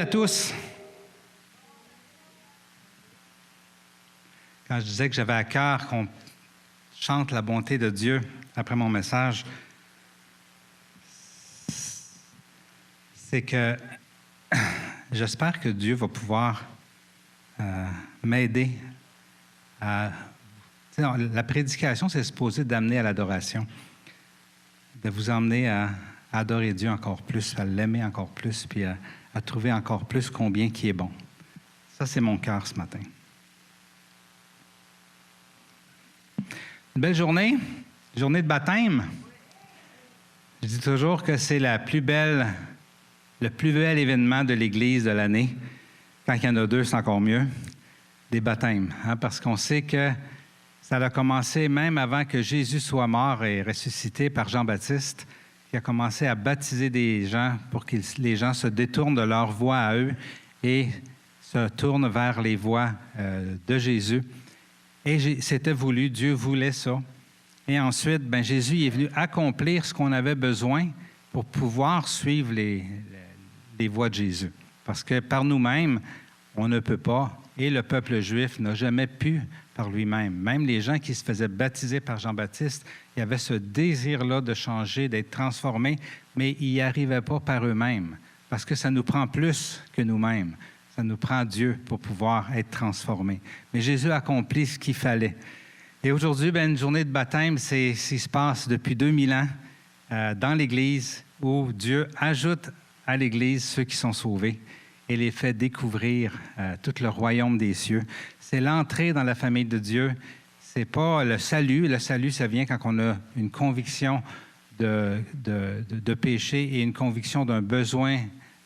à tous. Quand je disais que j'avais à cœur qu'on chante la bonté de Dieu après mon message, c'est que j'espère que Dieu va pouvoir m'aider à... La prédication, c'est supposé d'amener à l'adoration, de vous emmener à adorer Dieu encore plus, à l'aimer encore plus, puis à trouver encore plus combien qui est bon. Ça, c'est mon cœur ce matin. Une belle journée de baptême. Je dis toujours que c'est le plus bel événement de l'Église de l'année. Quand il y en a deux, c'est encore mieux. Des baptêmes, parce qu'on sait que ça a commencé même avant que Jésus soit mort et ressuscité par Jean-Baptiste, qui a commencé à baptiser des gens pour que les gens se détournent de leur voie à eux et se tournent vers les voies de Jésus. Et c'était voulu, Dieu voulait ça. Et ensuite, Jésus est venu accomplir ce qu'on avait besoin pour pouvoir suivre les voies de Jésus. Parce que par nous-mêmes, on ne peut pas, et le peuple juif n'a jamais pu par lui-même. Même les gens qui se faisaient baptiser par Jean-Baptiste, il y avait ce désir-là de changer, d'être transformés, mais ils n'y arrivaient pas par eux-mêmes, parce que ça nous prend plus que nous-mêmes. Ça nous prend Dieu pour pouvoir être transformés. Mais Jésus a accompli ce qu'il fallait. Et aujourd'hui, une journée de baptême, c'est ce qui se passe depuis 2000 ans dans l'Église, où Dieu ajoute à l'Église ceux qui sont sauvés et les fait découvrir tout le royaume des cieux. C'est l'entrée dans la famille de Dieu. Ce n'est pas le salut. Le salut, ça vient quand on a une conviction de péché et une conviction d'un besoin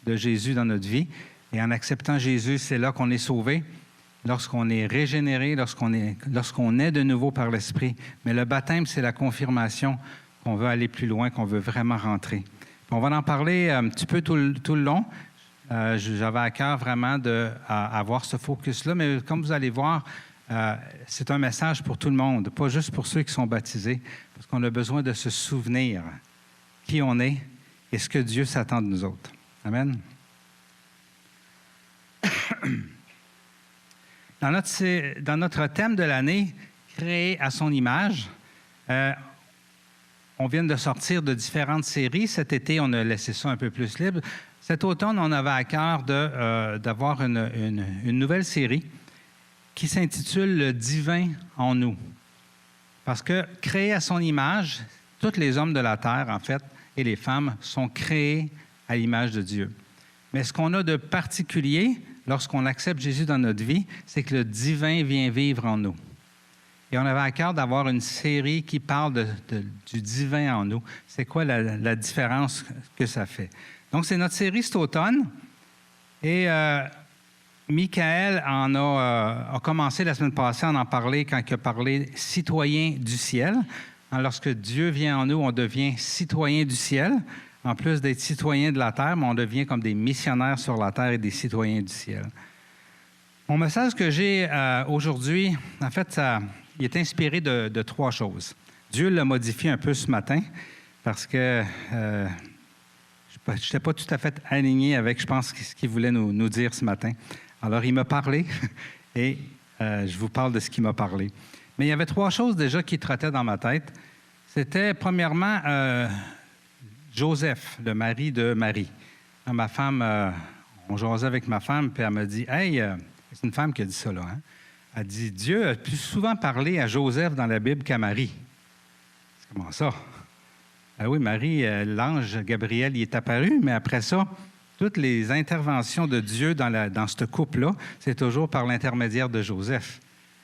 de Jésus dans notre vie. Et en acceptant Jésus, c'est là qu'on est sauvé, lorsqu'on est régénéré, lorsqu'on est de nouveau par l'Esprit. Mais le baptême, c'est la confirmation qu'on veut aller plus loin, qu'on veut vraiment rentrer. Puis on va en parler un petit peu tout le long. J'avais à cœur vraiment d'avoir ce focus-là, mais comme vous allez voir, c'est un message pour tout le monde, pas juste pour ceux qui sont baptisés, parce qu'on a besoin de se souvenir qui on est et ce que Dieu s'attend de nous autres. Amen. Dans notre thème de l'année, créé à son image, on vient de sortir de différentes séries. Cet été, on a laissé ça un peu plus libre. Cet automne, on avait à cœur d'avoir une nouvelle série qui s'intitule « Le divin en nous ». Parce que créé à son image, tous les hommes de la terre, en fait, et les femmes, sont créés à l'image de Dieu. Mais ce qu'on a de particulier lorsqu'on accepte Jésus dans notre vie, c'est que le divin vient vivre en nous. Et on avait à cœur d'avoir une série qui parle du divin en nous. C'est quoi la différence que ça fait? Donc, c'est notre série cet automne. Et Michael a commencé la semaine passée à en parler quand il a parlé « citoyen du ciel ». Lorsque Dieu vient en nous, on devient citoyen du ciel. En plus d'être citoyen de la terre, mais on devient comme des missionnaires sur la terre et des citoyens du ciel. Mon message que j'ai aujourd'hui, en fait, il est inspiré de trois choses. Dieu l'a modifié un peu ce matin parce que je n'étais pas tout à fait aligné avec, je pense, ce qu'il voulait nous dire ce matin. Alors, il m'a parlé et je vous parle de ce qu'il m'a parlé. Mais il y avait trois choses déjà qui trottaient dans ma tête. C'était, premièrement, Joseph, le mari de Marie. Ma femme, on jasait avec ma femme, puis elle m'a dit « Hey, c'est une femme qui a dit ça, là. Hein? Elle dit « Dieu a plus souvent parlé à Joseph dans la Bible qu'à Marie. » C'est comment ça? Ah oui, Marie, l'ange Gabriel y est apparu, mais après ça, toutes les interventions de Dieu dans ce couple-là, c'est toujours par l'intermédiaire de Joseph.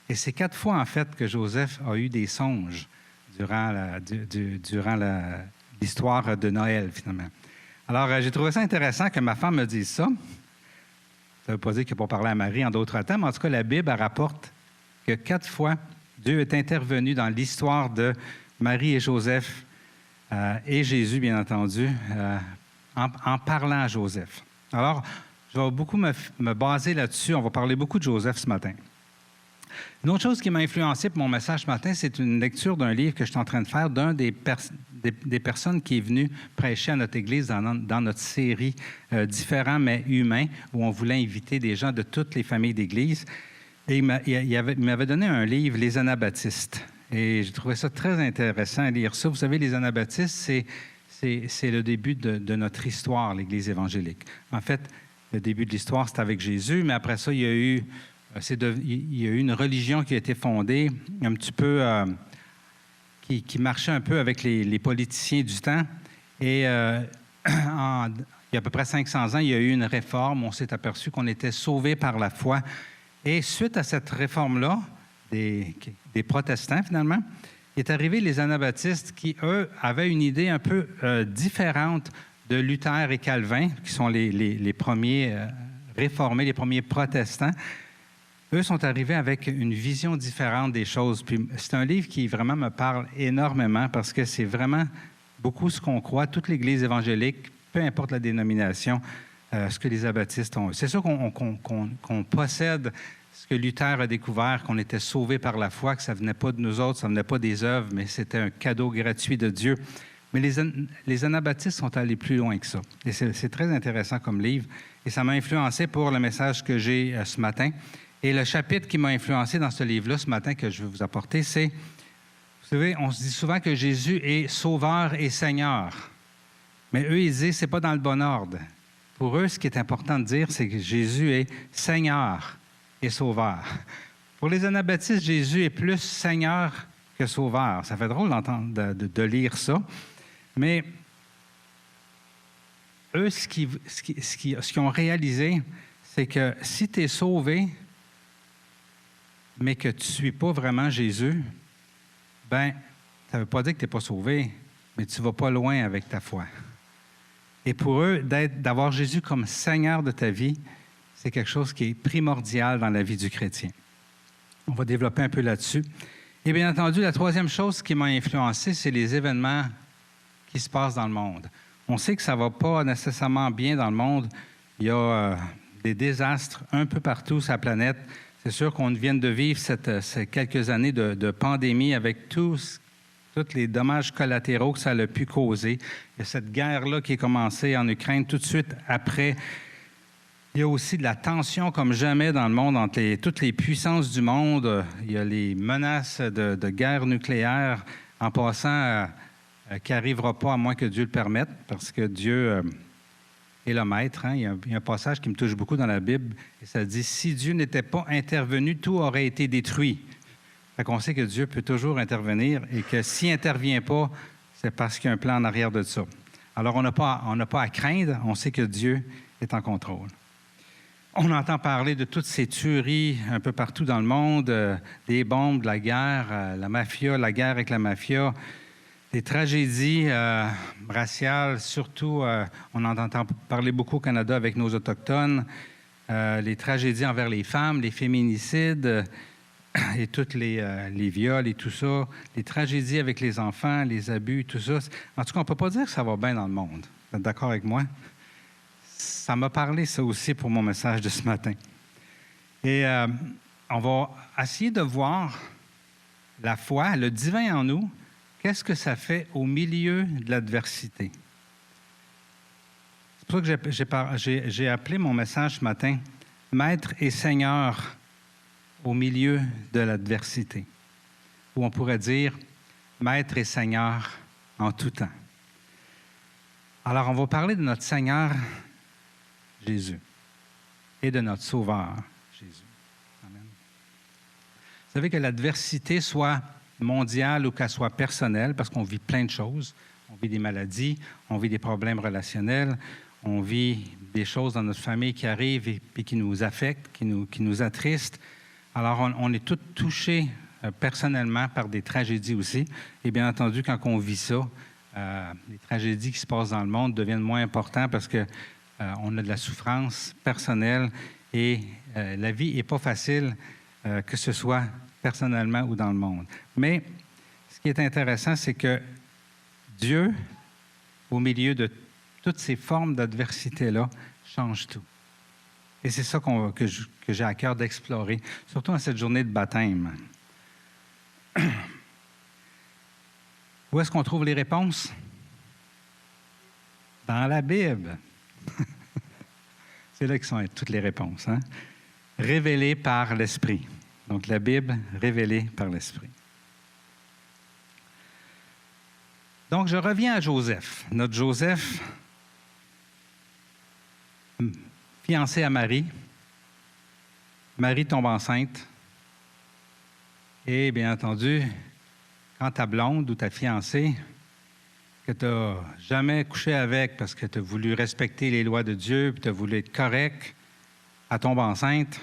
Et c'est 4 fois, en fait, que Joseph a eu des songes durant l'histoire de Noël, finalement. Alors, j'ai trouvé ça intéressant que ma femme me dise ça. Ça ne veut pas dire qu'il n'a pas parlé à Marie en d'autres temps, mais en tout cas, la Bible elle rapporte que 4 fois, Dieu est intervenu dans l'histoire de Marie et Joseph et Jésus, bien entendu, en parlant à Joseph. Alors, je vais beaucoup me baser là-dessus. On va parler beaucoup de Joseph ce matin. Une autre chose qui m'a influencé pour mon message ce matin, c'est une lecture d'un livre que je suis en train de faire d'un des personnes qui est venues prêcher à notre Église dans notre série Différents mais humains, où on voulait inviter des gens de toutes les familles d'Église. Et il m'avait donné un livre, Les Anabaptistes. Et j'ai trouvé ça très intéressant à lire ça. Vous savez, les Anabaptistes, c'est le début de notre histoire, l'Église évangélique. En fait, le début de l'histoire, c'est avec Jésus, mais après ça, il y a eu une religion qui a été fondée un petit peu, qui marchait un peu avec les politiciens du temps. Et il y a à peu près 500 ans, il y a eu une réforme. On s'est aperçu qu'on était sauvés par la foi. Et suite à cette réforme-là, des protestants, finalement, est arrivé les anabaptistes qui, eux, avaient une idée un peu différente de Luther et Calvin, qui sont les premiers réformés, les premiers protestants. Eux sont arrivés avec une vision différente des choses. Puis c'est un livre qui vraiment me parle énormément parce que c'est vraiment beaucoup ce qu'on croit, toute l'Église évangélique, peu importe la dénomination, ce que les anabaptistes ont. C'est sûr qu'on possède ce que Luther a découvert, qu'on était sauvés par la foi, que ça ne venait pas de nous autres, ça ne venait pas des œuvres, mais c'était un cadeau gratuit de Dieu. Mais les anabaptistes sont allés plus loin que ça. Et c'est très intéressant comme livre. Et ça m'a influencé pour le message que j'ai ce matin. Et le chapitre qui m'a influencé dans ce livre-là ce matin que je vais vous apporter, c'est, vous savez, on se dit souvent que Jésus est sauveur et Seigneur. Mais eux, ils disent, c'est pas dans le bon ordre. Pour eux, ce qui est important de dire, c'est que Jésus est Seigneur et Sauveur. Pour les anabaptistes, Jésus est plus Seigneur que Sauveur. Ça fait drôle d'entendre, de lire ça. Mais eux, ce qu'ils ont réalisé, c'est que si tu es sauvé, mais que tu ne suis pas vraiment Jésus, bien, ça ne veut pas dire que tu n'es pas sauvé, mais tu ne vas pas loin avec ta foi. Et pour eux, d'avoir Jésus comme Seigneur de ta vie, c'est quelque chose qui est primordial dans la vie du chrétien. On va développer un peu là-dessus. Et bien entendu, la troisième chose qui m'a influencé, c'est les événements qui se passent dans le monde. On sait que ça ne va pas nécessairement bien dans le monde. Il y a des désastres un peu partout sur la planète. C'est sûr qu'on vient de vivre ces quelques années de pandémie avec tous les dommages collatéraux que ça a pu causer. Il y a cette guerre-là qui est commencée en Ukraine tout de suite après. Il y a aussi de la tension comme jamais dans le monde entre toutes les puissances du monde. Il y a les menaces de guerre nucléaire en passant qui n'arrivera pas à moins que Dieu le permette, parce que Dieu est le maître. Hein? Il y a un passage qui me touche beaucoup dans la Bible, et ça dit « Si Dieu n'était pas intervenu, tout aurait été détruit ». Fait qu'on sait que Dieu peut toujours intervenir et que s'il n'intervient pas, c'est parce qu'il y a un plan en arrière de ça. Alors, on n'a pas à craindre, on sait que Dieu est en contrôle. On entend parler de toutes ces tueries un peu partout dans le monde, des bombes, de la guerre, la mafia, la guerre avec la mafia, des tragédies raciales, surtout, on en entend parler beaucoup au Canada avec nos Autochtones, les tragédies envers les femmes, les féminicides et tous les viols et tout ça, les tragédies avec les enfants, les abus, tout ça. En tout cas, on ne peut pas dire que ça va bien dans le monde. Vous êtes d'accord avec moi? Ça m'a parlé, ça aussi, pour mon message de ce matin. Et on va essayer de voir la foi, le divin en nous, qu'est-ce que ça fait au milieu de l'adversité. C'est pour ça que j'ai appelé mon message ce matin « Maître et Seigneur au milieu de l'adversité », ou on pourrait dire « Maître et Seigneur en tout temps ». Alors, on va parler de notre Seigneur Jésus et de notre Sauveur Jésus. Amen. Vous savez que l'adversité soit mondiale ou qu'elle soit personnelle, parce qu'on vit plein de choses. On vit des maladies, on vit des problèmes relationnels, on vit des choses dans notre famille qui arrivent et qui nous affectent, qui nous attristent. Alors, on est tous touchés personnellement par des tragédies aussi. Et bien entendu, quand on vit ça, les tragédies qui se passent dans le monde deviennent moins importantes parce que on a de la souffrance personnelle et la vie n'est pas facile, que ce soit personnellement ou dans le monde. Mais ce qui est intéressant, c'est que Dieu, au milieu de toutes ces formes d'adversité-là, change tout. Et c'est ça que j'ai à cœur d'explorer, surtout en cette journée de baptême. Où est-ce qu'on trouve les réponses? Dans la Bible. C'est là que sont toutes les réponses. Hein? Révélées par l'Esprit. Donc, la Bible révélée par l'Esprit. Donc, je reviens à Joseph. Notre Joseph, fiancé à Marie. Marie tombe enceinte. Et, bien entendu, quand ta blonde ou ta fiancée, que tu n'as jamais couché avec parce que tu as voulu respecter les lois de Dieu, puis tu as voulu être correct, elle tombe enceinte,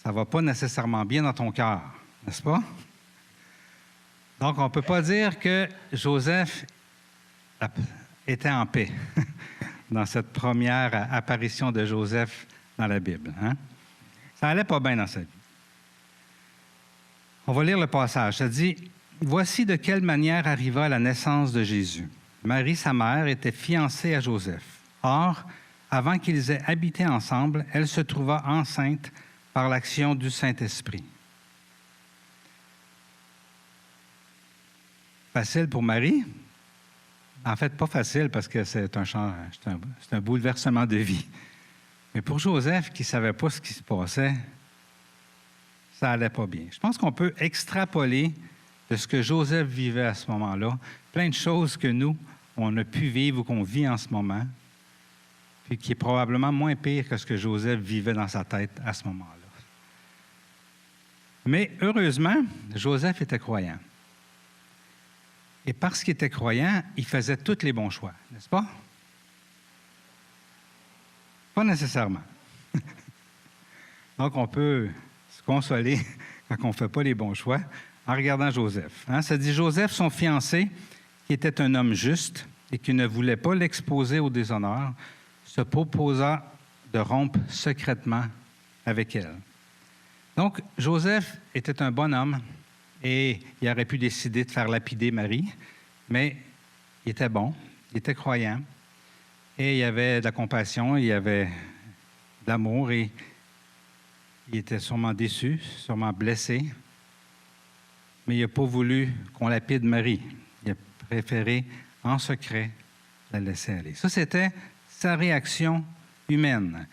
ça ne va pas nécessairement bien dans ton cœur, n'est-ce pas? Donc, on ne peut pas dire que Joseph était en paix dans cette première apparition de Joseph dans la Bible. Hein? Ça n'allait pas bien dans sa vie. On va lire le passage. Ça dit, « Voici de quelle manière arriva la naissance de Jésus. Marie, sa mère, était fiancée à Joseph. Or, avant qu'ils aient habité ensemble, elle se trouva enceinte par l'action du Saint-Esprit. » Facile pour Marie? En fait, pas facile parce que c'est un bouleversement de vie. Mais pour Joseph, qui ne savait pas ce qui se passait, ça n'allait pas bien. Je pense qu'on peut extrapoler de ce que Joseph vivait à ce moment-là, plein de choses que nous, on a pu vivre ou qu'on vit en ce moment, puis qui est probablement moins pire que ce que Joseph vivait dans sa tête à ce moment-là. Mais heureusement, Joseph était croyant. Et parce qu'il était croyant, il faisait tous les bons choix, n'est-ce pas? Pas nécessairement. Donc, on peut se consoler quand on ne fait pas les bons choix en regardant Joseph. Hein? Ça dit, Joseph, son fiancé, qui était un homme juste et qui ne voulait pas l'exposer au déshonneur, se proposa de rompre secrètement avec elle. Donc, Joseph était un bon homme et il aurait pu décider de faire lapider Marie, mais il était bon, il était croyant et il avait de la compassion, il avait de l'amour et il était sûrement déçu, sûrement blessé, mais il n'a pas voulu qu'on lapide Marie. Il a préféré, en secret, la laisser aller. Ça, c'était sa réaction humaine.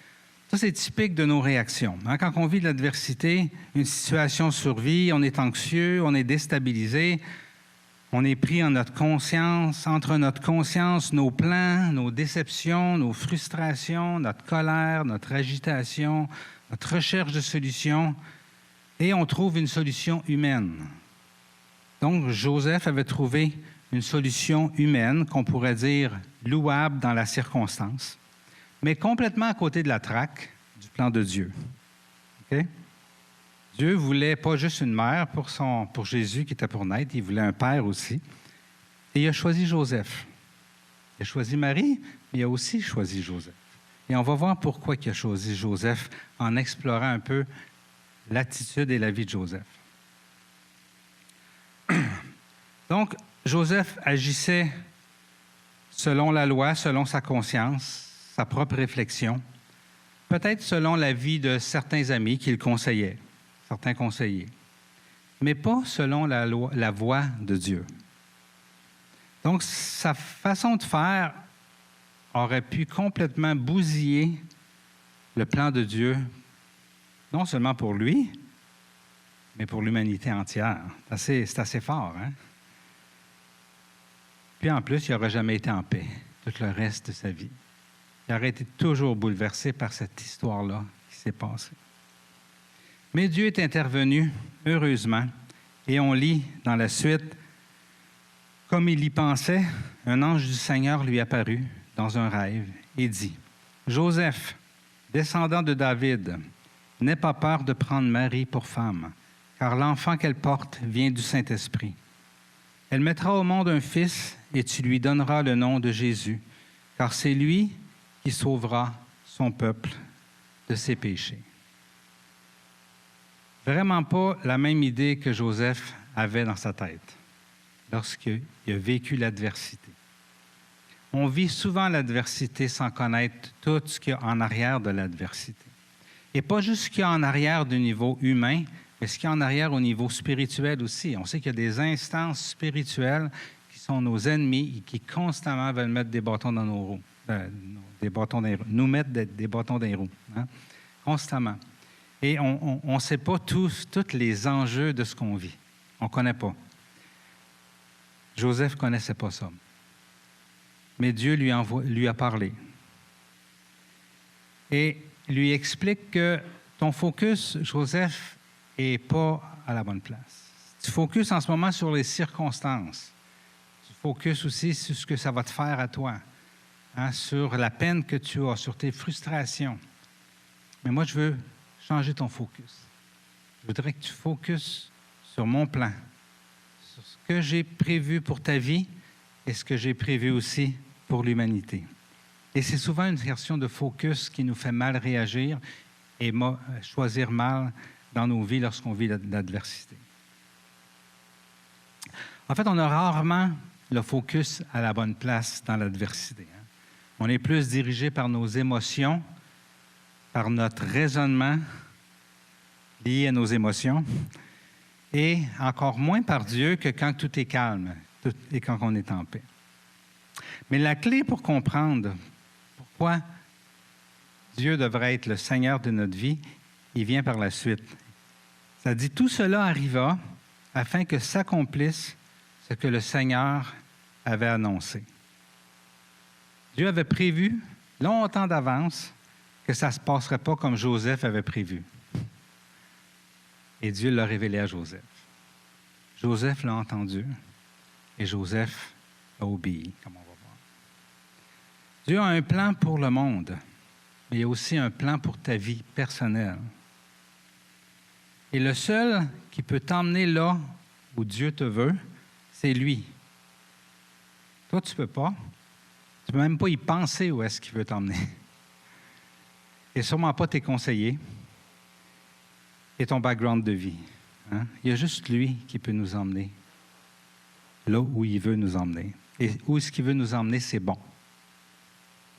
Ça, c'est typique de nos réactions. Hein? Quand on vit de l'adversité, une situation survit, on est anxieux, on est déstabilisé, on est pris en notre conscience, entre notre conscience, nos plans, nos déceptions, nos frustrations, notre colère, notre agitation, notre recherche de solutions, et on trouve une solution humaine. Donc, Joseph avait trouvé une solution humaine qu'on pourrait dire louable dans la circonstance, mais complètement à côté de la traque du plan de Dieu. Okay? Dieu voulait pas juste une mère pour Jésus qui était pour naître, il voulait un père aussi. Et il a choisi Joseph. Il a choisi Marie, mais il a aussi choisi Joseph. Et on va voir pourquoi il a choisi Joseph en explorant un peu l'attitude et la vie de Joseph. Donc, Joseph agissait selon la loi, selon sa conscience, sa propre réflexion, peut-être selon l'avis de certains amis qui le conseillaient, certains conseillers, mais pas selon la voix de Dieu. Donc, sa façon de faire aurait pu complètement bousiller le plan de Dieu, non seulement pour lui, mais pour l'humanité entière. C'est assez fort, hein? Puis en plus, il n'aurait jamais été en paix tout le reste de sa vie. Il aurait été toujours bouleversé par cette histoire-là qui s'est passée. Mais Dieu est intervenu, heureusement, et on lit dans la suite, « Comme il y pensait, un ange du Seigneur lui apparut dans un rêve et dit, « Joseph, descendant de David, n'aie pas peur de prendre Marie pour femme, car l'enfant qu'elle porte vient du Saint-Esprit. Elle mettra au monde un fils et tu lui donneras le nom de Jésus, car c'est lui qui sauvera son peuple de ses péchés. » Vraiment pas la même idée que Joseph avait dans sa tête lorsqu'il a vécu l'adversité. On vit souvent l'adversité sans connaître tout ce qu'il y a en arrière de l'adversité. Et pas juste ce qu'il y a en arrière du niveau humain, mais ce qu'il y a en arrière au niveau spirituel aussi. On sait qu'il y a des instances spirituelles qui sont nos ennemis et qui constamment veulent mettre des bâtons dans nos roues. Nous mettre des bâtons dans les roues. Hein? Constamment. Et on ne sait pas tous les enjeux de ce qu'on vit. On ne connaît pas. Joseph ne connaissait pas ça. Mais Dieu lui a parlé. Et lui explique que ton focus, Joseph, n'est pas à la bonne place. Tu focuses en ce moment sur les circonstances. Tu focuses aussi sur ce que ça va te faire à toi, hein, sur la peine que tu as, sur tes frustrations. Mais moi, je veux changer ton focus. Je voudrais que tu focuses sur mon plan, sur ce que j'ai prévu pour ta vie et ce que j'ai prévu aussi pour l'humanité. Et c'est souvent une version de focus qui nous fait mal réagir et choisir mal dans nos vies lorsqu'on vit l'adversité. En fait, on a rarement le focus à la bonne place dans l'adversité. Hein? On est plus dirigé par nos émotions, par notre raisonnement lié à nos émotions, et encore moins par Dieu que quand tout est calme et quand on est en paix. Mais la clé pour comprendre pourquoi Dieu devrait être le Seigneur de notre vie, il vient par la suite. Ça dit, tout cela arriva afin que s'accomplisse ce que le Seigneur avait annoncé. Dieu avait prévu longtemps d'avance que ça ne se passerait pas comme Joseph avait prévu. Et Dieu l'a révélé à Joseph. Joseph l'a entendu et Joseph a obéi, comme on va voir. Dieu a un plan pour le monde, mais il y a aussi un plan pour ta vie personnelle. Et le seul qui peut t'emmener là où Dieu te veut, c'est lui. Toi, tu ne peux pas. Tu ne peux même pas y penser où est-ce qu'il veut t'emmener. Et sûrement pas tes conseillers et ton background de vie. Hein? Il y a juste lui qui peut nous emmener là où il veut nous emmener. Et où est-ce qu'il veut nous emmener, c'est bon.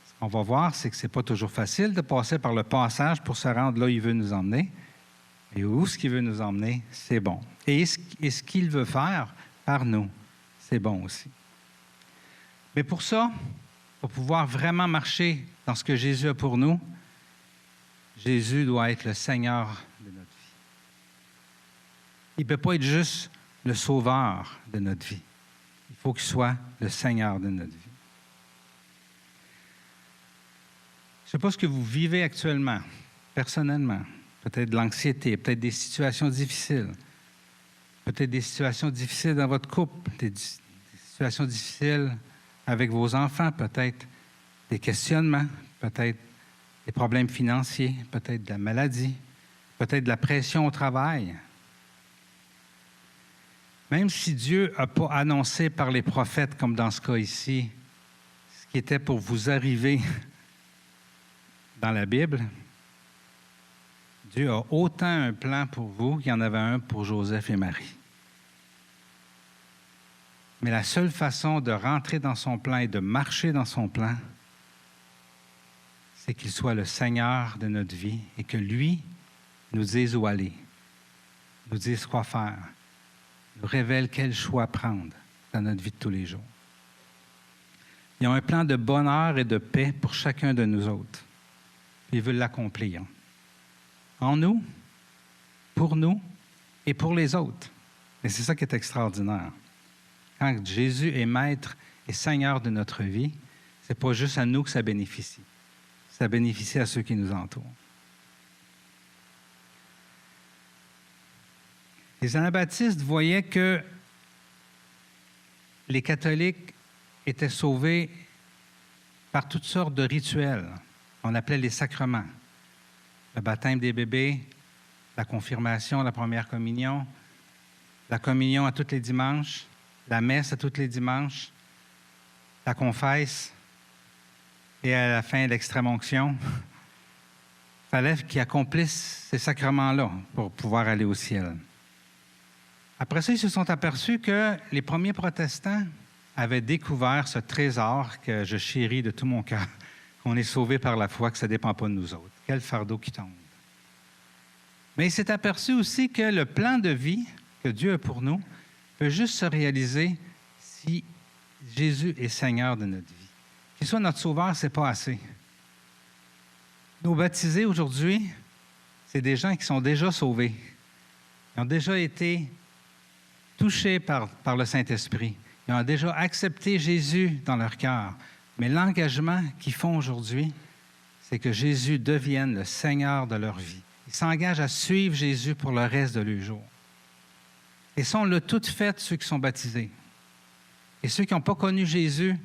Ce qu'on va voir, c'est que ce n'est pas toujours facile de passer par le passage pour se rendre là où il veut nous emmener. Et où ce qu'il veut nous emmener, c'est bon. Et ce qu'il veut faire par nous, c'est bon aussi. Mais pour ça, pour pouvoir vraiment marcher dans ce que Jésus a pour nous, Jésus doit être le Seigneur de notre vie. Il ne peut pas être juste le sauveur de notre vie. Il faut qu'il soit le Seigneur de notre vie. Je ne sais pas ce que vous vivez actuellement, personnellement. Peut-être de l'anxiété, peut-être des situations difficiles. Peut-être des situations difficiles dans votre couple, des situations difficiles avec vos enfants, peut-être des questionnements, peut-être des problèmes financiers, peut-être de la maladie, peut-être de la pression au travail. Même si Dieu n'a pas annoncé par les prophètes, comme dans ce cas ici, ce qui était pour vous arriver dans la Bible, Dieu a autant un plan pour vous qu'il y en avait un pour Joseph et Marie. Mais la seule façon de rentrer dans son plan et de marcher dans son plan, c'est qu'il soit le Seigneur de notre vie et que lui nous dise où aller, nous dise quoi faire, nous révèle quel choix prendre dans notre vie de tous les jours. Il y a un plan de bonheur et de paix pour chacun de nous autres. Il veut l'accomplir. En nous, et pour les autres. Et c'est ça qui est extraordinaire. Quand Jésus est maître et Seigneur de notre vie, ce n'est pas juste à nous que ça bénéficie. Ça bénéficie à ceux qui nous entourent. Les anabaptistes voyaient que les catholiques étaient sauvés par toutes sortes de rituels. On appelait les sacrements. Le baptême des bébés, la confirmation, la première communion, la communion à tous les dimanches, la messe à tous les dimanches, la confesse et à la fin l'extrême-onction. Il fallait qu'ils accomplissent ces sacrements-là pour pouvoir aller au ciel. Après ça, ils se sont aperçus que les premiers protestants avaient découvert ce trésor que je chéris de tout mon cœur, qu'on est sauvé par la foi, que ça ne dépend pas de nous autres. Quel fardeau qui tombe. Mais il s'est aperçu aussi que le plan de vie que Dieu a pour nous peut juste se réaliser si Jésus est Seigneur de notre vie. Qu'il soit notre Sauveur, ce n'est pas assez. Nos baptisés aujourd'hui, c'est des gens qui sont déjà sauvés. Ils ont déjà été touchés par le Saint-Esprit. Ils ont déjà accepté Jésus dans leur cœur. Mais l'engagement qu'ils font aujourd'hui, c'est que Jésus devienne le Seigneur de leur vie. Ils s'engagent à suivre Jésus pour le reste de leur jour. Et ça, on l'a tout fait, ceux qui sont baptisés. Et ceux qui n'ont pas connu Jésus,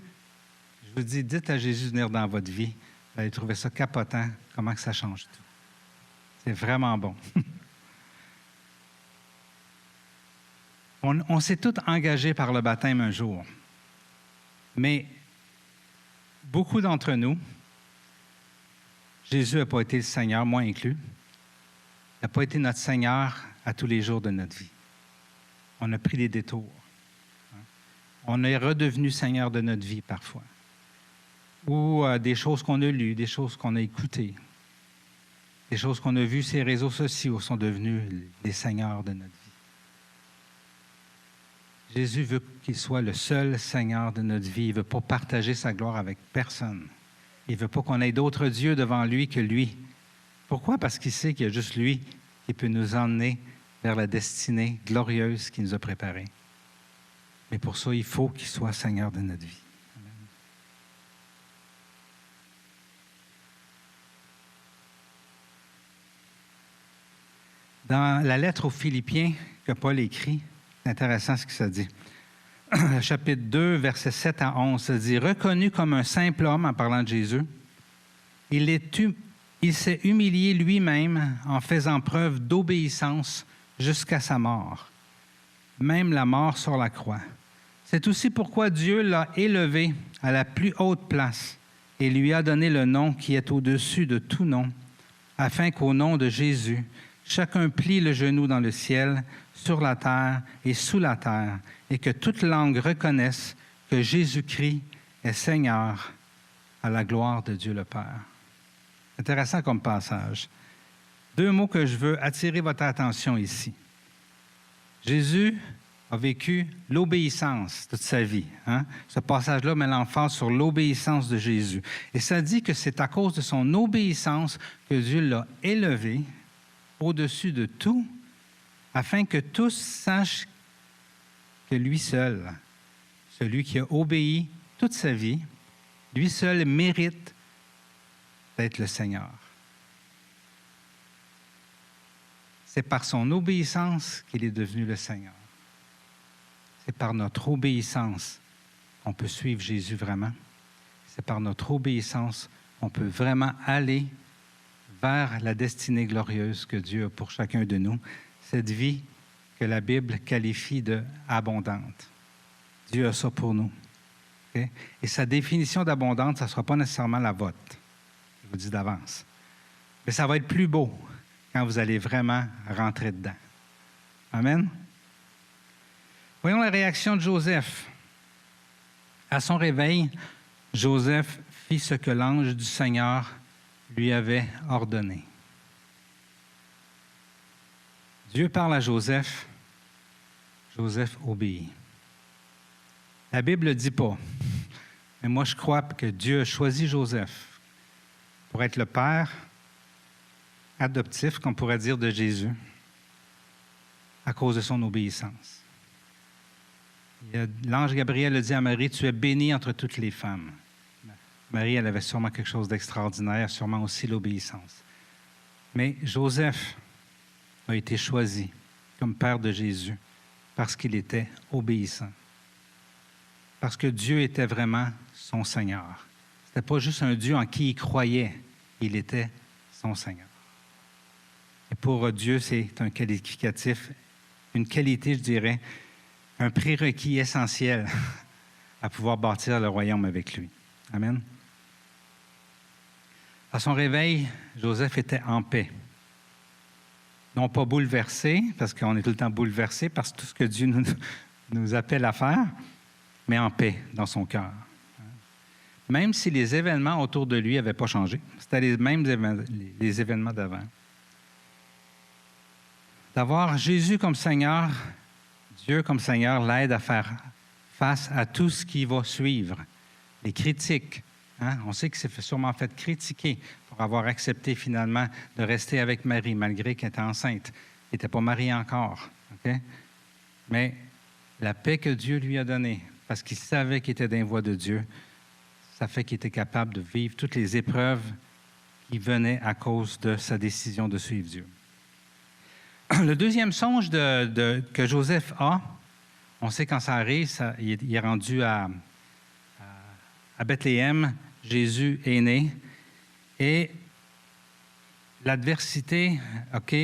je vous dis, dites à Jésus de venir dans votre vie. Vous allez trouver ça capotant, comment que ça change tout. C'est vraiment bon. On s'est tous engagés par le baptême un jour. Mais beaucoup d'entre nous, Jésus n'a pas été le Seigneur, moi inclus. Il n'a pas été notre Seigneur à tous les jours de notre vie. On a pris des détours. On est redevenu Seigneur de notre vie parfois. Ou des choses qu'on a lues, des choses qu'on a écoutées, des choses qu'on a vues sur les réseaux sociaux sont devenues les Seigneurs de notre vie. Jésus veut qu'il soit le seul Seigneur de notre vie. Il ne veut pas partager sa gloire avec personne. Il ne veut pas qu'on ait d'autres dieux devant lui que lui. Pourquoi? Parce qu'il sait qu'il y a juste lui qui peut nous emmener vers la destinée glorieuse qu'il nous a préparée. Mais pour ça, il faut qu'il soit Seigneur de notre vie. Amen. Dans la lettre aux Philippiens que Paul écrit, c'est intéressant ce que ça dit. Chapitre 2, versets 7 à 11, ça dit « Reconnu comme un simple homme, en parlant de Jésus, il s'est humilié lui-même en faisant preuve d'obéissance jusqu'à sa mort, même la mort sur la croix. C'est aussi pourquoi Dieu l'a élevé à la plus haute place et lui a donné le nom qui est au-dessus de tout nom, afin qu'au nom de Jésus, chacun plie le genou dans le ciel, sur la terre et sous la terre, et que toute langue reconnaisse que Jésus-Christ est Seigneur à la gloire de Dieu le Père. » Intéressant comme passage. Deux mots que je veux attirer votre attention ici. Jésus a vécu l'obéissance toute sa vie. Hein? Ce passage-là met l'emphase sur l'obéissance de Jésus. Et ça dit que c'est à cause de son obéissance que Dieu l'a élevé au-dessus de tout, afin que tous sachent que lui seul, celui qui a obéi toute sa vie, lui seul mérite d'être le Seigneur. C'est par son obéissance qu'il est devenu le Seigneur. C'est par notre obéissance qu'on peut suivre Jésus vraiment. C'est par notre obéissance qu'on peut vraiment aller vers la destinée glorieuse que Dieu a pour chacun de nous, cette vie que la Bible qualifie de abondante. Dieu a ça pour nous. Okay? Et sa définition d'abondante, ça ne sera pas nécessairement la vôtre. Je vous dis d'avance. Mais ça va être plus beau quand vous allez vraiment rentrer dedans. Amen? Voyons la réaction de Joseph. À son réveil, Joseph fit ce que l'ange du Seigneur lui avait ordonné. Dieu parle à Joseph. Joseph obéit. La Bible ne le dit pas, mais moi je crois que Dieu a choisi Joseph pour être le père adoptif, qu'on pourrait dire, de Jésus, à cause de son obéissance. L'ange Gabriel a dit à Marie, « Tu es bénie entre toutes les femmes. » Marie, elle avait sûrement quelque chose d'extraordinaire, sûrement aussi l'obéissance. Mais Joseph a été choisi comme père de Jésus parce qu'il était obéissant. Parce que Dieu était vraiment son Seigneur. Ce n'était pas juste un Dieu en qui il croyait, il était son Seigneur. Et pour Dieu, c'est un qualificatif, une qualité, je dirais, un prérequis essentiel à pouvoir bâtir le royaume avec lui. Amen. À son réveil, Joseph était en paix. Non pas bouleversé, parce qu'on est tout le temps bouleversé par tout ce que Dieu nous appelle à faire, mais en paix dans son cœur. Même si les événements autour de lui n'avaient pas changé. C'était les mêmes les événements d'avant. D'avoir Jésus comme Seigneur, Dieu comme Seigneur, l'aide à faire face à tout ce qui va suivre. Les critiques. Hein? On sait qu'il s'est sûrement fait critiquer pour avoir accepté finalement de rester avec Marie, malgré qu'elle était enceinte. Il n'était pas marié encore. Okay? Mais la paix que Dieu lui a donnée, parce qu'il savait qu'il était d'un voie de Dieu, ça fait qu'il était capable de vivre toutes les épreuves qui venaient à cause de sa décision de suivre Dieu. Le deuxième songe que Joseph a, on sait quand ça arrive, il est rendu à Bethléem, Jésus est né, et l'adversité, OK,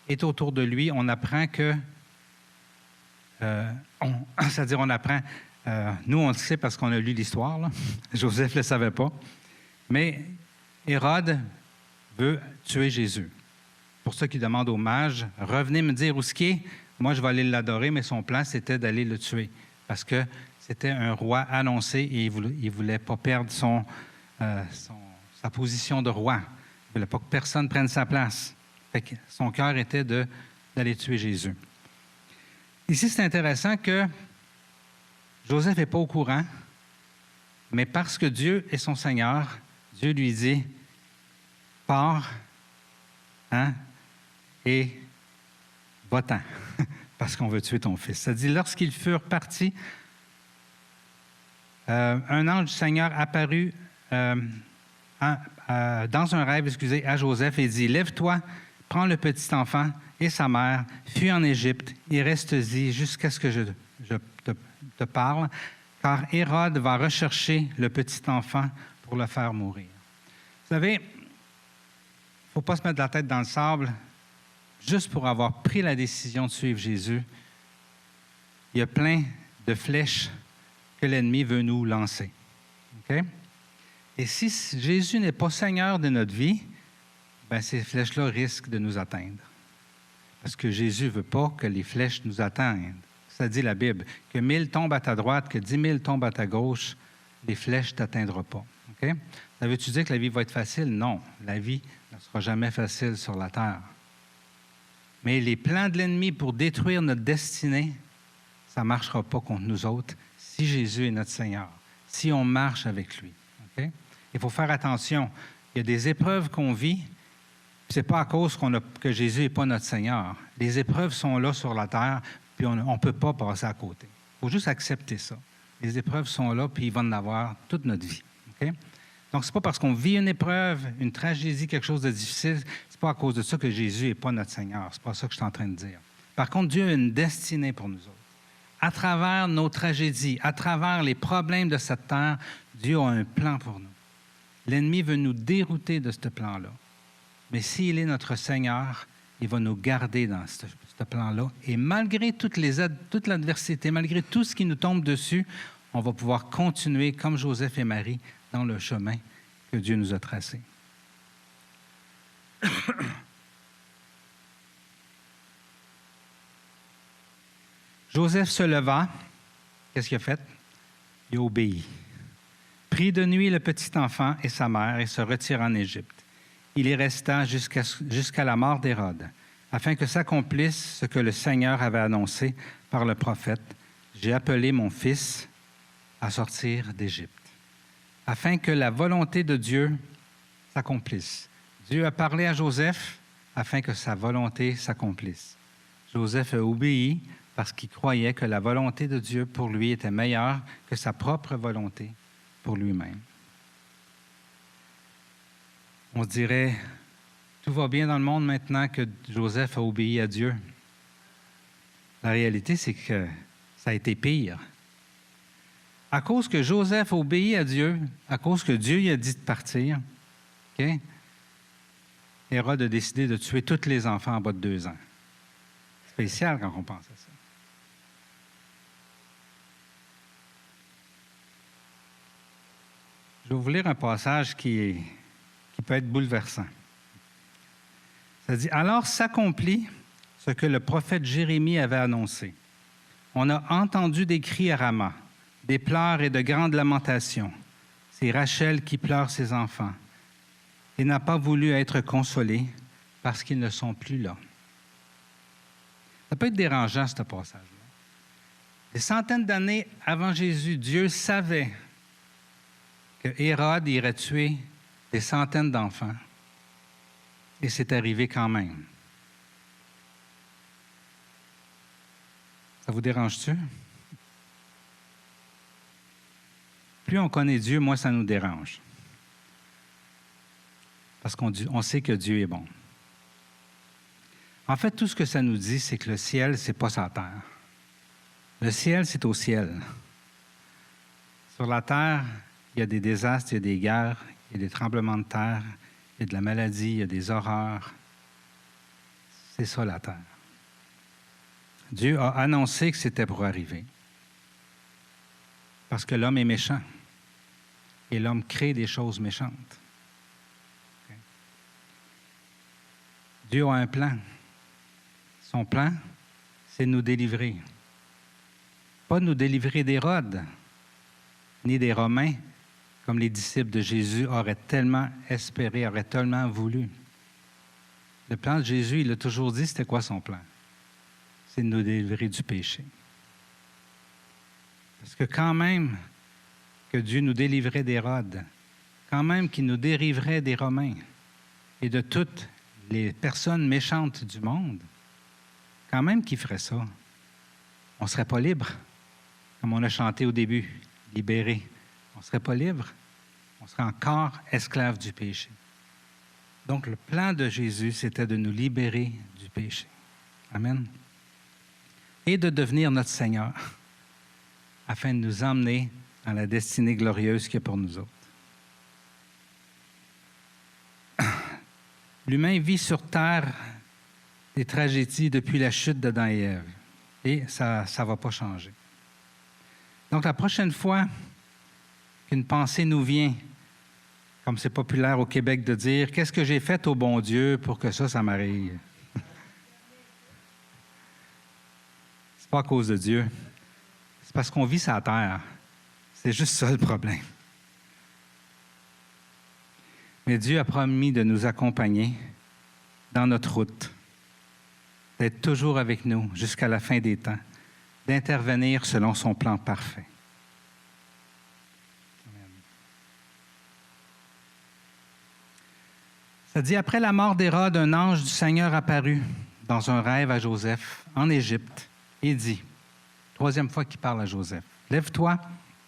est autour de lui. On apprend que, c'est-à-dire on apprend, nous on le sait parce qu'on a lu l'histoire, là. Joseph ne le savait pas, mais Hérode veut tuer Jésus. Pour ça qu'il demande aux mages, revenez me dire où ce qui est, moi je vais aller l'adorer, mais son plan c'était d'aller le tuer, parce que c'était un roi annoncé et il ne voulait pas perdre sa position de roi. Il ne voulait pas que personne prenne sa place. Fait que son cœur était d'aller tuer Jésus. Ici, c'est intéressant que Joseph n'est pas au courant, mais parce que Dieu est son Seigneur, Dieu lui dit, pars, hein, et va-t'en, parce qu'on veut tuer ton fils. Ça dit, lorsqu'ils furent partis, un ange du Seigneur apparut dans un rêve, à Joseph et dit, lève-toi, prends le petit enfant et sa mère, fuis en Égypte et reste-y jusqu'à ce que je te parle, car Hérode va rechercher le petit enfant pour le faire mourir. Vous savez, il ne faut pas se mettre la tête dans le sable. Juste pour avoir pris la décision de suivre Jésus, il y a plein de flèches que l'ennemi veut nous lancer. Okay? Et si Jésus n'est pas Seigneur de notre vie, bien, ces flèches-là risquent de nous atteindre. Parce que Jésus ne veut pas que les flèches nous atteignent. Ça dit la Bible, que 1000 tombent à ta droite, que 10 000 tombent à ta gauche, les flèches ne t'atteindront pas. Okay? Ça veut-tu dire que la vie va être facile? Non, la vie ne sera jamais facile sur la terre. Mais les plans de l'ennemi pour détruire notre destinée, ça ne marchera pas contre nous autres si Jésus est notre Seigneur, si on marche avec lui. Okay? Il faut faire attention. Il y a des épreuves qu'on vit, ce n'est pas à cause que Jésus n'est pas notre Seigneur. Les épreuves sont là sur la terre, puis on ne peut pas passer à côté. Il faut juste accepter ça. Les épreuves sont là, puis ils vont en avoir toute notre vie. Okay? Donc, ce n'est pas parce qu'on vit une épreuve, une tragédie, quelque chose de difficile, ce n'est pas à cause de ça que Jésus n'est pas notre Seigneur. Ce n'est pas ça que je suis en train de dire. Par contre, Dieu a une destinée pour nous autres. À travers nos tragédies, à travers les problèmes de cette terre, Dieu a un plan pour nous. L'ennemi veut nous dérouter de ce plan-là. Mais s'il est notre Seigneur, il va nous garder dans ce plan-là. Et malgré toute l'adversité, malgré tout ce qui nous tombe dessus, on va pouvoir continuer, comme Joseph et Marie, dans le chemin que Dieu nous a tracé. Joseph se leva. Qu'est-ce qu'il a fait? Il a obéi. Prit de nuit le petit enfant et sa mère et se retira en Égypte. Il y resta jusqu'à la mort d'Hérode, afin que s'accomplisse ce que le Seigneur avait annoncé par le prophète. J'ai appelé mon fils à sortir d'Égypte, afin que la volonté de Dieu s'accomplisse. Dieu a parlé à Joseph afin que sa volonté s'accomplisse. Joseph a obéi parce qu'il croyait que la volonté de Dieu pour lui était meilleure que sa propre volonté pour lui-même. On se dirait, tout va bien dans le monde maintenant que Joseph a obéi à Dieu. La réalité, c'est que ça a été pire. À cause que Joseph a obéi à Dieu, à cause que Dieu lui a dit de partir, okay, Hérode a décidé de tuer tous les enfants en bas de 2 ans. Spécial quand on pense à ça. Je vais vous lire un passage qui peut être bouleversant. Ça dit, « Alors s'accomplit ce que le prophète Jérémie avait annoncé. On a entendu des cris à Rama, des pleurs et de grandes lamentations. C'est Rachel qui pleure ses enfants et n'a pas voulu être consolée parce qu'ils ne sont plus là. » Ça peut être dérangeant, ce passage-là. Des centaines d'années avant Jésus, Dieu savait que Hérode irait tuer des centaines d'enfants. Et c'est arrivé quand même. Ça vous dérange-tu? Plus on connaît Dieu, moins ça nous dérange. Parce qu'on sait que Dieu est bon. En fait, tout ce que ça nous dit, c'est que le ciel, c'est pas sa terre. Le ciel, c'est au ciel. Sur la terre, il y a des désastres, il y a des guerres, il y a des tremblements de terre, il y a de la maladie, il y a des horreurs. C'est ça la terre. Dieu a annoncé que c'était pour arriver. Parce que l'homme est méchant. Et l'homme crée des choses méchantes. Okay. Dieu a un plan. Son plan, c'est de nous délivrer. Pas de nous délivrer d'Hérode, ni des Romains, comme les disciples de Jésus auraient tellement espéré, auraient tellement voulu. Le plan de Jésus, il a toujours dit, c'était quoi son plan? C'est de nous délivrer du péché. Parce que quand même que Dieu nous délivrait d'Hérode, quand même qu'il nous délivrait des Romains et de toutes les personnes méchantes du monde, quand même qu'il ferait ça, on ne serait pas libre, comme on a chanté au début, libéré. On ne serait pas libre, on serait encore esclave du péché. Donc, le plan de Jésus, c'était de nous libérer du péché. Amen. Et de devenir notre Seigneur, afin de nous emmener dans la destinée glorieuse qu'il y a pour nous autres. L'humain vit sur terre des tragédies depuis la chute d'Adam et Ève. Et ça ne va pas changer. Donc, la prochaine fois qu'une pensée nous vient, comme c'est populaire au Québec de dire « Qu'est-ce que j'ai fait au bon Dieu pour que ça m'arrive? » C'est pas à cause de Dieu. C'est parce qu'on vit sur la terre. C'est juste ça le problème. Mais Dieu a promis de nous accompagner dans notre route, d'être toujours avec nous jusqu'à la fin des temps, d'intervenir selon son plan parfait. Amen. Ça dit, après la mort d'Hérode, un ange du Seigneur apparut dans un rêve à Joseph, en Égypte, et dit, troisième fois qu'il parle à Joseph, « Lève-toi,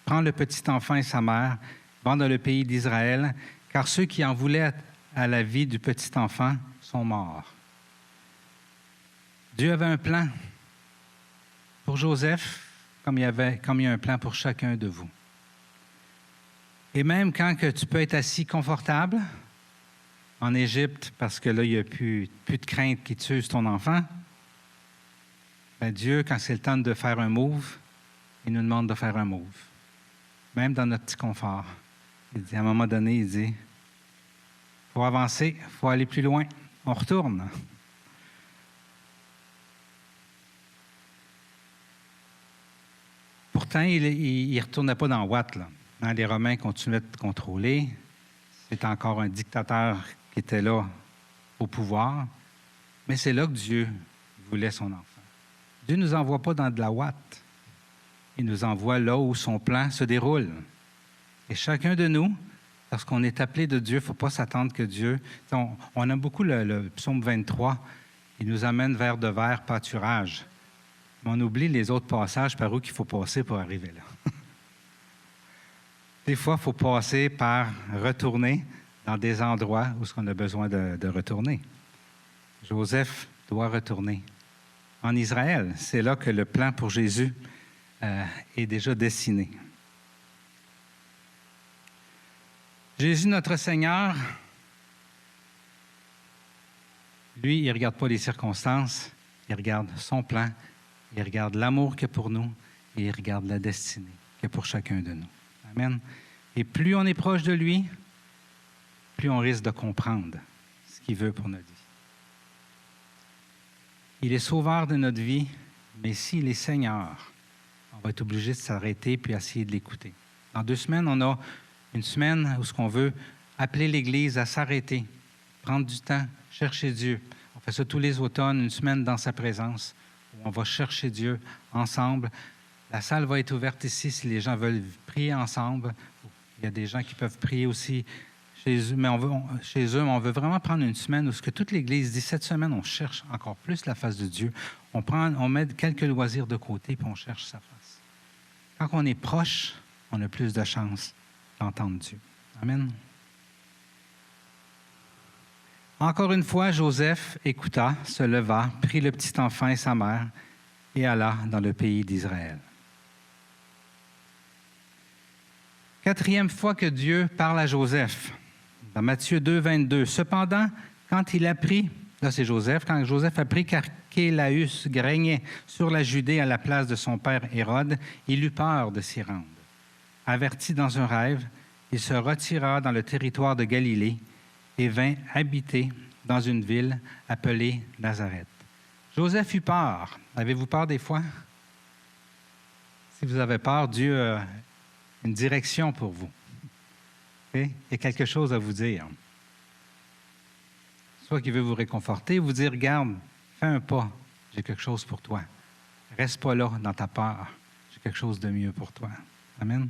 prends le petit enfant et sa mère, va dans le pays d'Israël, car ceux qui en voulaient à la vie du petit enfant sont morts. » Dieu avait un plan pour Joseph, comme il y a un plan pour chacun de vous. Et même quand que tu peux être assis confortable en Égypte, parce que là, il n'y a plus de crainte qui tue ton enfant, bien Dieu, quand c'est le temps de faire un move, il nous demande de faire un move. Même dans notre petit confort. Il dit, à un moment donné, il dit, il faut avancer, il faut aller plus loin. On retourne. Pourtant, il ne retournait pas dans Watt, là. Les Romains continuaient de contrôler. C'était encore un dictateur qui était là au pouvoir. Mais c'est là que Dieu voulait son enfant. Dieu ne nous envoie pas dans de la Watt. Il nous envoie là où son plan se déroule. Et chacun de nous, lorsqu'on est appelé de Dieu, il ne faut pas s'attendre que Dieu... On aime beaucoup le psaume 23. Il nous amène vers de verts pâturages. Mais on oublie les autres passages par où il faut passer pour arriver là. Des fois, il faut passer par retourner dans des endroits où on a besoin de retourner. Joseph doit retourner en Israël. C'est là que le plan pour Jésus est déjà dessiné. Jésus, notre Seigneur, lui, il ne regarde pas les circonstances, il regarde son plan, il regarde l'amour qu'il y a pour nous et il regarde la destinée qu'il y a pour chacun de nous. Amen. Et plus on est proche de lui, plus on risque de comprendre ce qu'il veut pour notre vie. Il est sauveur de notre vie, mais s'il est Seigneur, on va être obligé de s'arrêter puis essayer de l'écouter. Dans 2 semaines, on a une semaine où on veut appeler l'Église à s'arrêter, prendre du temps, chercher Dieu. On fait ça tous les automnes, une semaine dans sa présence, où on va chercher Dieu ensemble, La salle va être ouverte ici si les gens veulent prier ensemble. Il y a des gens qui peuvent prier aussi chez eux, mais on veut vraiment prendre une semaine où ce que toute l'Église dit, cette semaine, on cherche encore plus la face de Dieu. On met quelques loisirs de côté puis on cherche sa face. Quand on est proche, on a plus de chances d'entendre Dieu. Amen. Encore une fois, Joseph écouta, se leva, prit le petit enfant et sa mère et alla dans le pays d'Israël. Quatrième fois que Dieu parle à Joseph, dans Matthieu 2, 22. Cependant, quand il apprit, là c'est Joseph, quand Joseph apprit qu'Archélaüs régnait sur la Judée à la place de son père Hérode, il eut peur de s'y rendre. Averti dans un rêve, il se retira dans le territoire de Galilée et vint habiter dans une ville appelée Nazareth. Joseph eut peur. Avez-vous peur des fois? Si vous avez peur, Dieu a une direction pour vous. Okay? Il y a quelque chose à vous dire. Soit qu'il veut vous réconforter, vous dire, regarde, fais un pas, j'ai quelque chose pour toi. Reste pas là dans ta peur, j'ai quelque chose de mieux pour toi. Amen.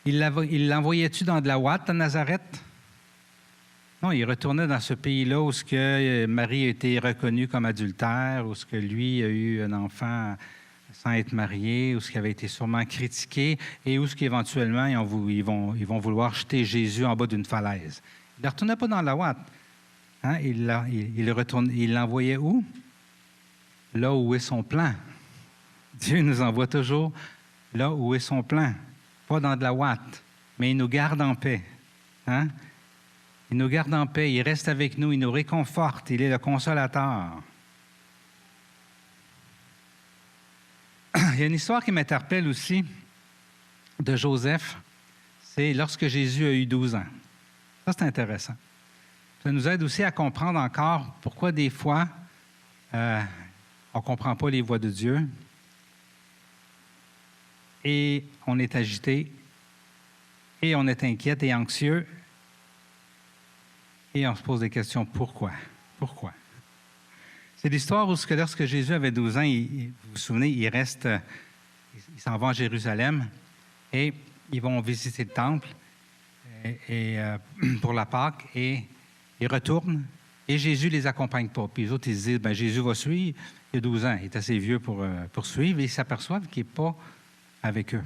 Il l'envoyait-tu dans de la ouate à Nazareth? Non, il retournait dans ce pays-là où ce que Marie a été reconnue comme adultère, où ce que lui a eu un enfant sans être marié, où ce qui avait été sûrement critiqué, et où ce qu'éventuellement ils vont vouloir jeter Jésus en bas d'une falaise. Il ne retournait pas dans la ouate. Hein? Il l'envoyait où? Là où est son plan. Dieu nous envoie toujours là où est son plan. Pas dans de la ouate, mais il nous garde en paix. Hein? Il nous garde en paix, il reste avec nous, il nous réconforte, il est le consolateur. Il y a une histoire qui m'interpelle aussi de Joseph, c'est lorsque Jésus a eu 12 ans. Ça, c'est intéressant. Ça nous aide aussi à comprendre encore pourquoi des fois, on ne comprend pas les voies de Dieu et on est agité et on est inquiet et anxieux et on se pose des questions. Pourquoi? Pourquoi? C'est l'histoire où lorsque Jésus avait 12 ans, vous vous souvenez, il s'en va à Jérusalem et ils vont visiter le temple pour la Pâque et ils retournent et Jésus ne les accompagne pas. Puis les autres, ils se disent, Jésus va suivre, il a 12 ans, il est assez vieux pour suivre et ils s'aperçoivent qu'il n'est pas avec eux.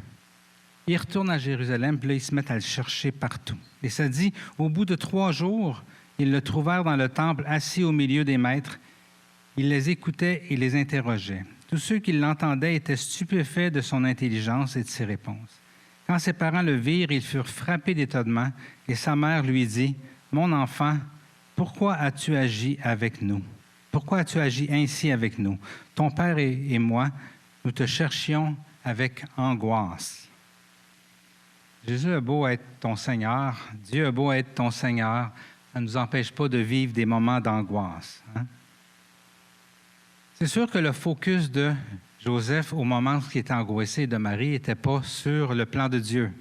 Ils retournent à Jérusalem, puis là, ils se mettent à le chercher partout. Et ça dit, au bout de 3 jours, ils le trouvèrent dans le temple, assis au milieu des maîtres. Il les écoutait et les interrogeait. Tous ceux qui l'entendaient étaient stupéfaits de son intelligence et de ses réponses. Quand ses parents le virent, ils furent frappés d'étonnement, et sa mère lui dit, « Mon enfant, pourquoi as-tu agi avec nous? Pourquoi as-tu agi ainsi avec nous? Ton père et moi, nous te cherchions avec angoisse. » Jésus a beau être ton Seigneur, Dieu a beau être ton Seigneur, ça ne nous empêche pas de vivre des moments d'angoisse. Hein? C'est sûr que le focus de Joseph au moment où il était angoissé de Marie n'était pas sur le plan de Dieu.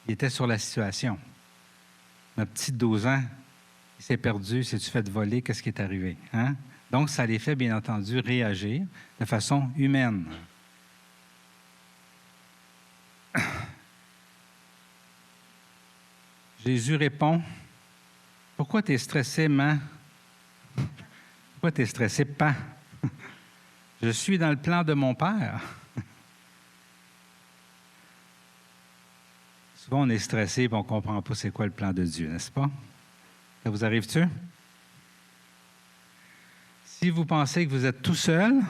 Il était sur la situation. Notre petit de 12 ans, il s'est perdu, il s'est-tu fait voler, qu'est-ce qui est arrivé? Hein? Donc, ça les fait, bien entendu, réagir de façon humaine. Jésus répond, « Pourquoi tu es stressé, maman? Pourquoi tu es stressé, pas? Je suis dans le plan de mon Père. » Souvent, on est stressé et on ne comprend pas c'est quoi le plan de Dieu, n'est-ce pas? Ça vous arrive-tu? Si vous pensez que vous êtes tout seul,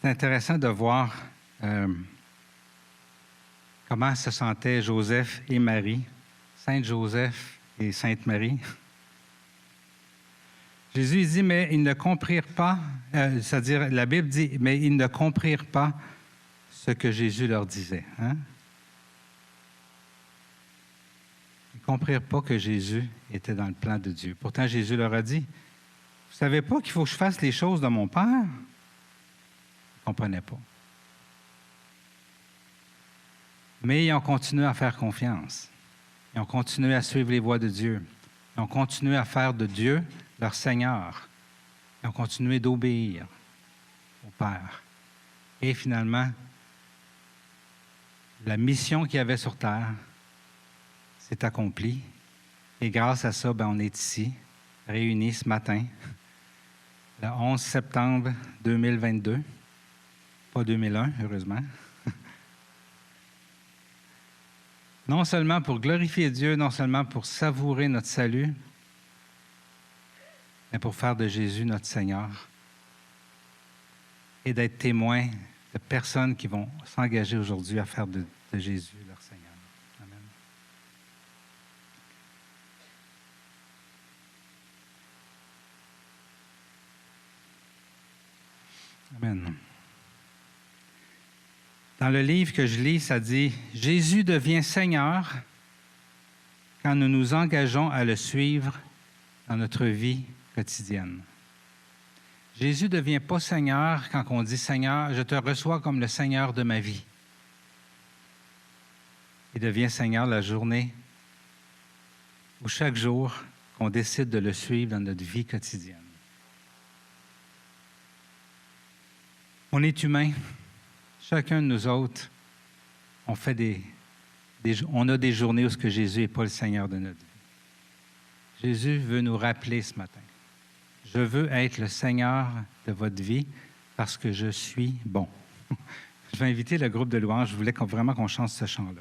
c'est intéressant de voir comment se sentaient Joseph et Marie, Saint Joseph et Sainte Marie. Jésus dit, mais ils ne comprirent pas, c'est-à-dire la Bible dit, mais ils ne comprirent pas ce que Jésus leur disait. Hein? Ils ne comprirent pas que Jésus était dans le plan de Dieu. Pourtant, Jésus leur a dit, vous ne savez pas qu'il faut que je fasse les choses de mon Père? Ils ne comprenaient pas. Mais ils ont continué à faire confiance. Ils ont continué à suivre les voies de Dieu. Ils ont continué à faire de Dieu leur Seigneur. Ils ont continué d'obéir au Père. Et finalement, la mission qu'il y avait sur Terre s'est accomplie. Et grâce à ça, on est ici, réunis ce matin, le 11 septembre 2022. Pas 2001, heureusement. Non seulement pour glorifier Dieu, non seulement pour savourer notre salut, mais pour faire de Jésus notre Seigneur et d'être témoins de personnes qui vont s'engager aujourd'hui à faire de Jésus leur Seigneur. Amen. Amen. Dans le livre que je lis, ça dit « Jésus devient Seigneur quand nous nous engageons à le suivre dans notre vie quotidienne. » Jésus ne devient pas Seigneur quand on dit « Seigneur, je te reçois comme le Seigneur de ma vie. » Il devient Seigneur la journée ou chaque jour qu'on décide de le suivre dans notre vie quotidienne. On est humain. Chacun de nous autres, on a des journées où ce que Jésus n'est pas le Seigneur de notre vie. Jésus veut nous rappeler ce matin. Je veux être le Seigneur de votre vie parce que je suis bon. Je vais inviter le groupe de louanges. Je voulais vraiment qu'on chante ce chant-là.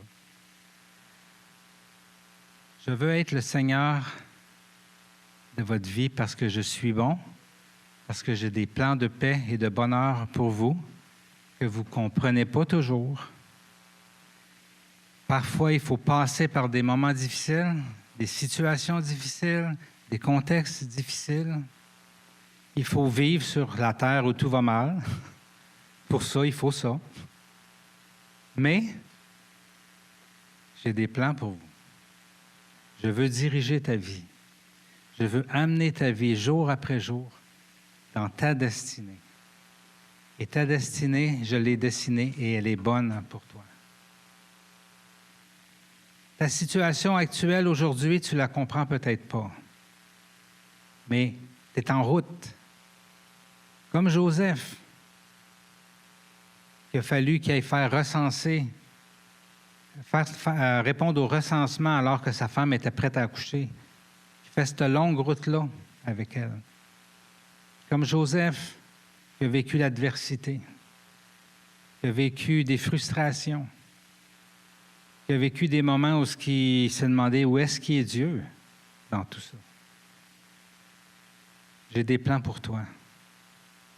Je veux être le Seigneur de votre vie parce que je suis bon, parce que j'ai des plans de paix et de bonheur pour vous, que vous ne comprenez pas toujours. Parfois, il faut passer par des moments difficiles, des situations difficiles, des contextes difficiles. Il faut vivre sur la terre où tout va mal. Pour ça, il faut ça. Mais j'ai des plans pour vous. Je veux diriger ta vie. Je veux amener ta vie jour après jour dans ta destinée. Et ta destinée, je l'ai dessinée et elle est bonne pour toi. Ta situation actuelle aujourd'hui, tu ne la comprends peut-être pas. Mais tu es en route. Comme Joseph, il a fallu qu'il aille faire recenser, répondre au recensement alors que sa femme était prête à accoucher. Il fait cette longue route-là avec elle. Comme Joseph, qui a vécu l'adversité, qui a vécu des frustrations, qui a vécu des moments où il s'est demandé où est-ce qu'il est Dieu dans tout ça. J'ai des plans pour toi.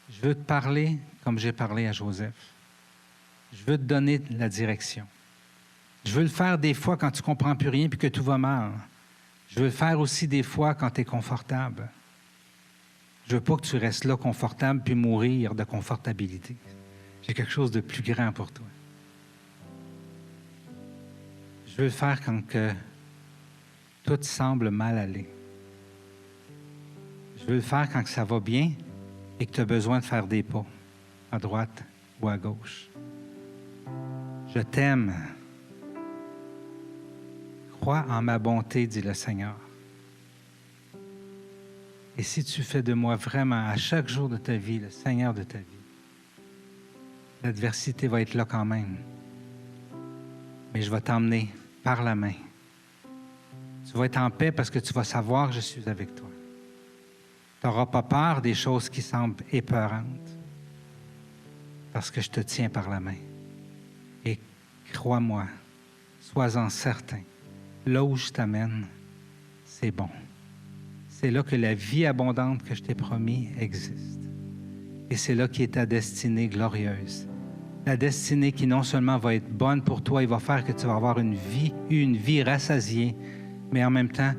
Je veux te parler comme j'ai parlé à Joseph. Je veux te donner la direction. Je veux le faire des fois quand tu ne comprends plus rien et que tout va mal. Je veux le faire aussi des fois quand tu es confortable. Je ne veux pas que tu restes là confortable puis mourir de confortabilité. J'ai quelque chose de plus grand pour toi. Je veux le faire quand que tout semble mal aller. Je veux le faire quand que ça va bien et que tu as besoin de faire des pas à droite ou à gauche. Je t'aime. Crois en ma bonté, dit le Seigneur. Et si tu fais de moi vraiment, à chaque jour de ta vie, le Seigneur de ta vie, l'adversité va être là quand même. Mais je vais t'emmener par la main. Tu vas être en paix parce que tu vas savoir que je suis avec toi. Tu n'auras pas peur des choses qui semblent épeurantes parce que je te tiens par la main. Et crois-moi, sois-en certain, là où je t'amène, c'est bon. C'est là que la vie abondante que je t'ai promis existe. Et c'est là qu'est ta destinée glorieuse. La destinée qui non seulement va être bonne pour toi, il va faire que tu vas avoir une vie rassasiée, mais en même temps,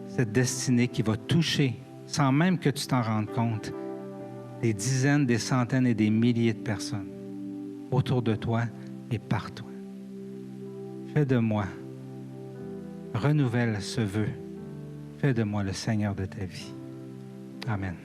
cette destinée qui va toucher, sans même que tu t'en rendes compte, des dizaines, des centaines et des milliers de personnes autour de toi et par toi. Fais de moi, renouvelle ce vœu. Fais de moi le Seigneur de ta vie. Amen.